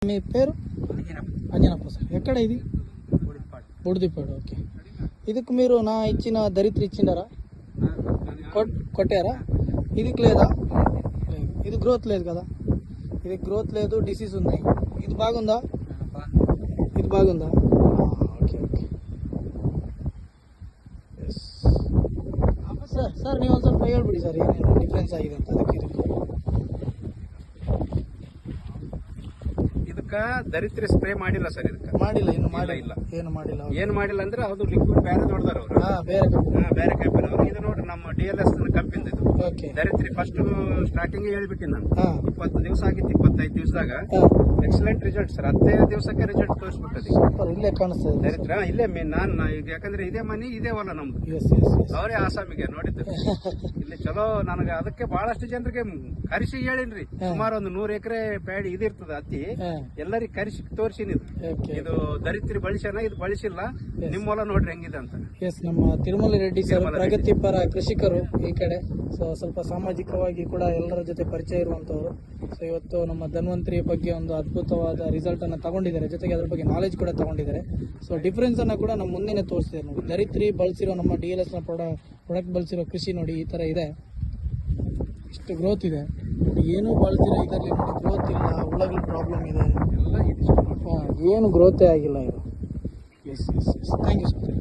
మీ పేరు? అంజనప్ప సార్. ఎక్కడ ఇది? బుడిదిపాడు. ఓకే. ఇదికి మీరు నా ఇచ్చిన ధరిత్రి ఇచ్చిండారా? కొట్టారా? ఇదికి లేదా? ఇది గ్రోత్ లేదు కదా, ఇది గ్రోత్ లేదు, డిసీజ్ ఉంది. ఇది బాగుందా? ఇది బాగుందా? ఓకే ఓಕೆ ಸರ್ ನೀವು ಒಂದು ಸ್ವಲ್ಪ ಹೇಳ್ಬಿಡಿ ಸರ್ ಏನೇನು ಡಿಫ್ರೆನ್ಸ್ ಆಗಿದೆ ಅಂತ ಅದಕ್ಕೆ ಇದಕ್ಕೆ ದರಿತ್ರಿ ಸ್ಪ್ರೇ ಮಾಡಿಲ್ಲ ಸರ್. ಇದಕ್ಕೆ ಮಾಡಿಲ್ಲ, ಇನ್ನು ಮಾಡಿಲ್ಲ. ಏನು ಮಾಡಿಲ್ಲ ಅಂದ್ರೆ ಅದು ಲಿಕ್ವಿಡ್ ಬೇರೆ ನೋಡಿದಾರ ಅವರು. ಬೇರೆ ಕಂಪನಿ ಅವರು. ಇದು ನೋಡ್ರಿ ನಮ್ಮ DLS ಕಂಪನಿ ಇದು. ದರಿತ್ರಿ ಫಸ್ಟ್ ಸ್ಟಾರ್ಟಿಂಗ್ ಹೇಳ್ಬಿಟ್ಟಿ ನಾನು. 20 ದಿವಸ ಆಗಿತ್ತು. 25 ದಿವಸದಾಗ ಎಕ್ಸಲೆಂಟ್ ರಿಸಲ್ಟ್ ಸರ್. 15 ದಿವಸಕ್ಕೆ ರಿಸಲ್ಟ್ ತೋರಿಸ್ಬಿಟ್ಟದೆ. ಇಲ್ಲೇ ಕಾಣಿಸ್ತದೆ ದರಿದ್ರ ಇಲ್ಲೇ ನಾನು ಯಾಕಂದ್ರೆ ಇದೇ ಮನಿ ಇದೇ ಹೊಲ ನಮ್ದು. ಅವರೇ ಆಸಾಮಿಗೆ ನೋಡಿದ್ದು ಇಲ್ಲಿ ಚಲೋ. ನನಗೆ ಅದಕ್ಕೆ ಬಹಳಷ್ಟು ಜನರಿಗೆ ಕರಿಸಿ ಹೇಳಿನ್ರಿ. ಸುಮಾರು ಒಂದು 100 ಎಕರೆ ಪ್ಯಾಡಿ ಇದಿರ್ತದ ಹತ್ತಿ. ಎಲ್ಲರಿಗೆ ಕರಿಸಿ ತೋರಿಸಿನಿ. ಇದು ದರಿತ್ರಿ ಬಳಸ್ಯಾನ, ಇದು ಬಳಸಿಲ್ಲ. ನಿಮ್ಮ ಹೊಲ ನೋಡ್ರಿ ಹೆಂಗಿದೆ ಅಂತ. ನಮ್ಮ ತಿರುಮಲ ರೆಡ್ಡಿ ಸರ್ ಪ್ರಗತಿಪರ ಕೃಷಿಕರು ಈ ಕಡೆ. ಸೊ ಸ್ವಲ್ಪ ಸಾಮಾಜಿಕವಾಗಿ ಕೂಡ ಎಲ್ಲರ ಜೊತೆ ಪರಿಚಯ ಇರುವಂತವರು. ಸೊ ಇವತ್ತು ನಮ್ಮ ಧನ್ವಂತರಿ ಬಗ್ಗೆ ಒಂದು ಅದ್ಭುತವಾದ ರಿಸಲ್ಟ್ ಅನ್ನ ತಗೊಂಡಿದ್ದಾರೆ, ಜೊತೆಗೆ ಅದ್ರ ಬಗ್ಗೆ ನಾಲೆಜ್ ಕೂಡ ತಗೊಂಡಿದ್ದಾರೆ. ಸೊ ಡಿಫ್ರೆನ್ಸ್ ಅನ್ನ ಕೂಡ ನಮ್ಮ ಮುಂದೆನೆ ತೋರಿಸ್ತಿದ್ದಾರೆ ನೋಡಿ. ಧರಿತ್ರಿ ಬಳಸಿರೋ ನಮ್ಮ DLS ನ ಪ್ರಾಡಕ್ಟ್ ಬಳಸಿರೋ ಕೃಷಿ ನೋಡಿ ಈ ತರ ಇದೆ. ಇಷ್ಟು ಗ್ರೋತ್ ಇದೆ. ಏನೂ ಬಳಸಿರೋ ಇದರಲ್ಲಿ ನೋಡಿ ಗ್ರೋತ್ ಇಲ್ಲ, ಹುಳಗಳ ಪ್ರಾಬ್ಲಮ್ ಇದೆ, ಏನು ಗ್ರೋತೇ ಆಗಿಲ್ಲ ಇದು. Yes thank you sir.